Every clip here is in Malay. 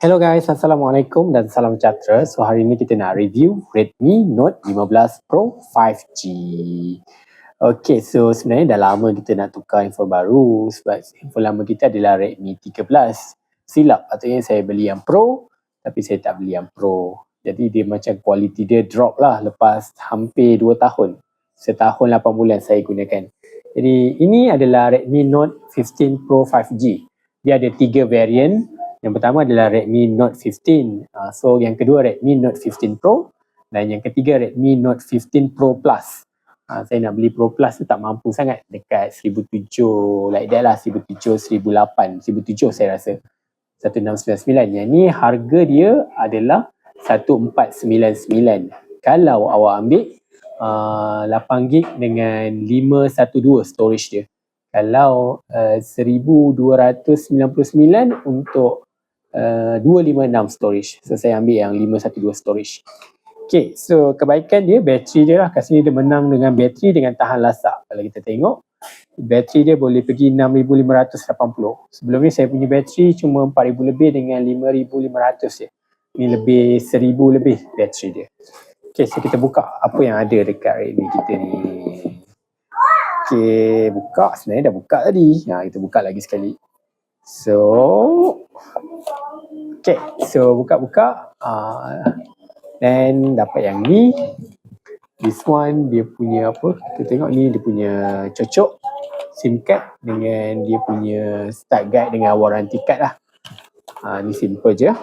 Hello guys, Assalamualaikum dan salam sejahtera. So hari ini kita nak review Redmi Note 15 Pro 5G. Okay, so sebenarnya dah lama kita nak tukar handphone baru sebab handphone lama kita adalah Redmi 13. Silap, patutnya saya beli yang Pro tapi saya tak beli yang Pro. Jadi dia macam kualiti dia drop lah lepas hampir 2 tahun. Setahun 8 bulan saya gunakan. Jadi ini adalah Redmi Note 15 Pro 5G. Dia ada 3 variant. Yang pertama adalah Redmi Note 15. So yang kedua Redmi Note 15 Pro dan yang ketiga Redmi Note 15 Pro Plus. Saya nak beli Pro Plus tu tak mampu sangat, dekat 1,700 like that lah, 1,700, 1,800, 1,700 saya rasa. 1,699. Yang ni harga dia adalah 1,499. Kalau awak ambil 8GB dengan 512 storage dia. Kalau 1,299 untuk 256 storage. So saya ambil yang 512 storage. Okay, so kebaikan dia, bateri dia lah. Kat sini dia menang dengan bateri dengan tahan lasak. Kalau kita tengok, bateri dia boleh pergi 6,580. Sebelum ni saya punya bateri cuma 4,000 lebih dengan 5,500 je. Ni lebih 1,000 lebih bateri dia. Okay, so kita buka apa yang ada dekat Redmi kita ni. Okay, buka. Sebenarnya dah buka tadi. Kita buka lagi sekali. So, okay, so buka-buka dan dapat yang ni. This one dia punya apa, kita tengok ni dia punya cocok SIM card dengan dia punya start guide dengan warranty card lah. Ni simple je.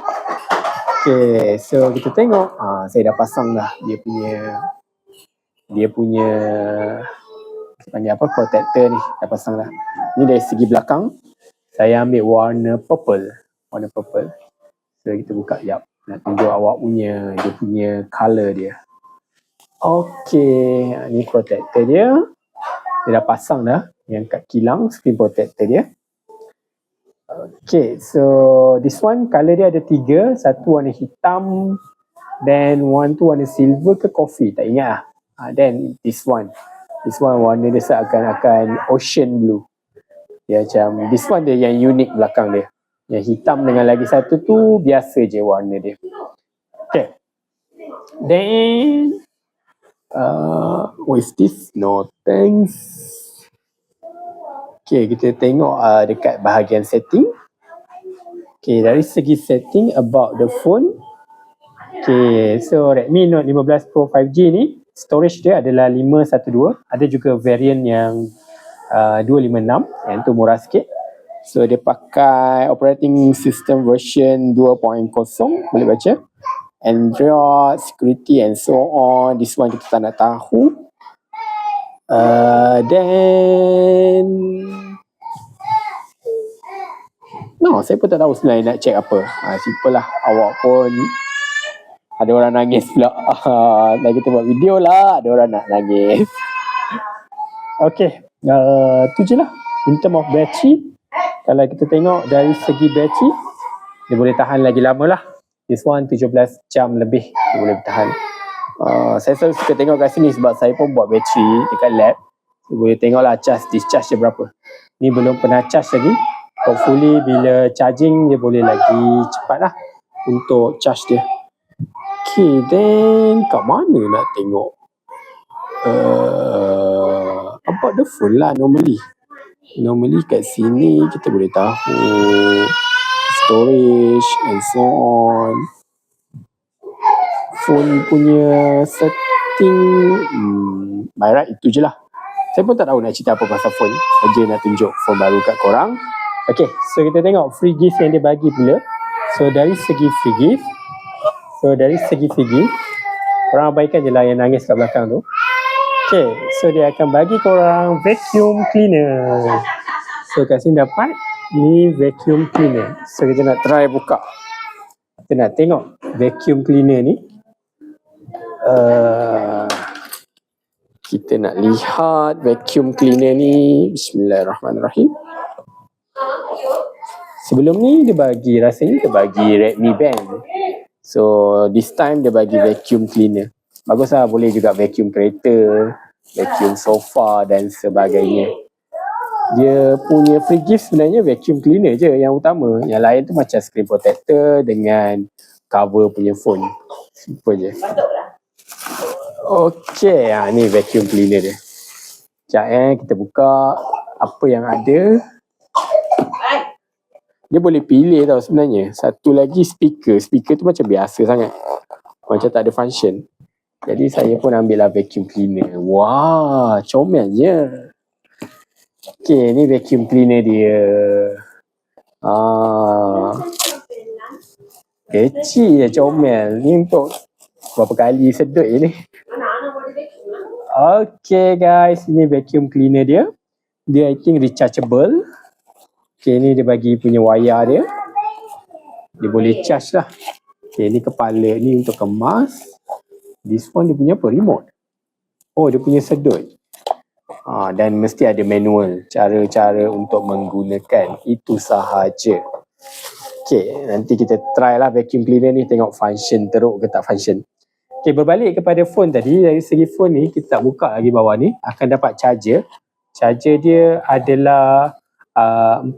Okay, so kita tengok, saya dah pasang dah dia punya panggil apa, protector ni, dah pasang dah. Ni dari segi belakang saya ambil warna purple. So kita buka, nak tunjuk awak punya, dia punya colour dia. Okay, ni protector dia. Dia dah pasang dah yang kat kilang, screen protector dia. Okay, so this one colour dia ada 3. Satu warna hitam, then one tu warna silver ke coffee, tak ingat lah. Then this one warna dia seakan-akan ocean blue. Dia macam, this one dia yang unik belakang dia. Yang hitam dengan lagi satu tu biasa je warna dia. Okay. Then what is this? No thanks. Okay, kita tengok dekat bahagian setting. Okay, dari segi setting about the phone. Okay, so Redmi Note 15 Pro 5G ni storage dia adalah 512. Ada juga variant yang 256, yang tu murah sikit. So dia pakai operating system version 2.0, boleh baca. Android, security and so on. This one kita tak nak tahu. Then saya pun tak tahu sebenarnya nak check apa. Simple lah. Awak pun ada orang nangis pula. Lagi kita buat video lah, ada orang nak nangis. Okay, tu je lah. In term of battery, kalau kita tengok dari segi battery, dia boleh tahan lagi lama lah. This one 17 jam lebih dia boleh bertahan. Saya selalu suka tengok kat sini sebab saya pun buat bateri dekat lab. So, boleh tengok lah discharge dia berapa. Ni belum pernah charge lagi. Hopefully bila charging dia boleh lagi cepat lah untuk charge dia. Okay, then kat mana nak tengok? About the phone lah normally kat sini kita boleh tahu storage and so on. Phone punya setting, by right itu je lah. Saya pun tak tahu nak cerita apa pasal phone, saja nak tunjuk phone baru kat korang. Okay, so kita tengok free gift yang dia bagi pula. So dari segi free gift, korang abaikan je lah yang nangis kat belakang tu. Okay, so dia akan bagi korang vacuum cleaner. So kat sini dapat ni vacuum cleaner. So kita nak try buka. Kita nak tengok vacuum cleaner ni. Kita nak lihat vacuum cleaner ni. Bismillahirrahmanirrahim. Sebelum ni rasanya dia bagi Redmi Band. So this time dia bagi vacuum cleaner. Bagus lah, boleh juga vacuum kereta, vacuum sofa dan sebagainya. Dia punya free gift sebenarnya vacuum cleaner je yang utama. Yang lain tu macam screen protector dengan cover punya phone. Simple je. Okay, ni vacuum cleaner dia. Sekejap kita buka apa yang ada. Dia boleh pilih tau sebenarnya. Satu lagi speaker. Speaker tu macam biasa sangat. Macam tak ada function. Jadi saya pun ambil lah vacuum cleaner. Wah, comel je. Okay, ni vacuum cleaner dia. Kecil je comel. Ni untuk berapa kali sedut je ni. Okay guys, ini vacuum cleaner dia. Dia I think rechargeable. Okay, ni dia bagi punya wayar dia. Dia boleh charge lah. Okay, ni kepala ni untuk kemas. This one dia punya apa? Remote. Oh, dia punya sedut. Dan mesti ada manual. Cara-cara untuk menggunakan. Itu sahaja. Okay, nanti kita try lah vacuum cleaner ni. Tengok function teruk ke tak function. Okay, berbalik kepada phone tadi. Dari segi phone ni, kita tak buka lagi bawah ni. Akan dapat charger. Charger dia adalah 45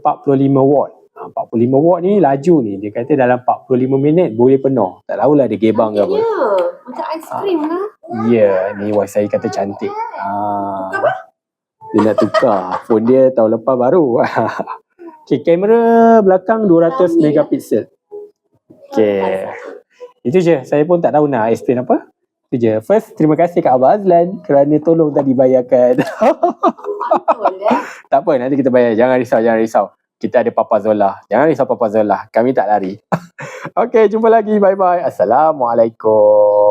watt. 45 watt ni laju ni. Dia kata dalam 45 minit boleh penuh. Tak tahulah dia gebang ke apa. Macam aiskrim lah. Ya, ni wifi kata cantik. Dia nak tukar. Phone dia tahun lepas baru. Okay, kamera belakang 200 megapixel. Okay. Itu je. Saya pun tak tahu nak explain apa. Itu je. First, terima kasih Kak Abah Azlan kerana tolong tadi bayarkan. Tak apa, nanti kita bayar. Jangan risau. Kita ada Papa Zola. Jangan risau Papa Zola. Kami tak lari. Okay, jumpa lagi. Bye-bye. Assalamualaikum.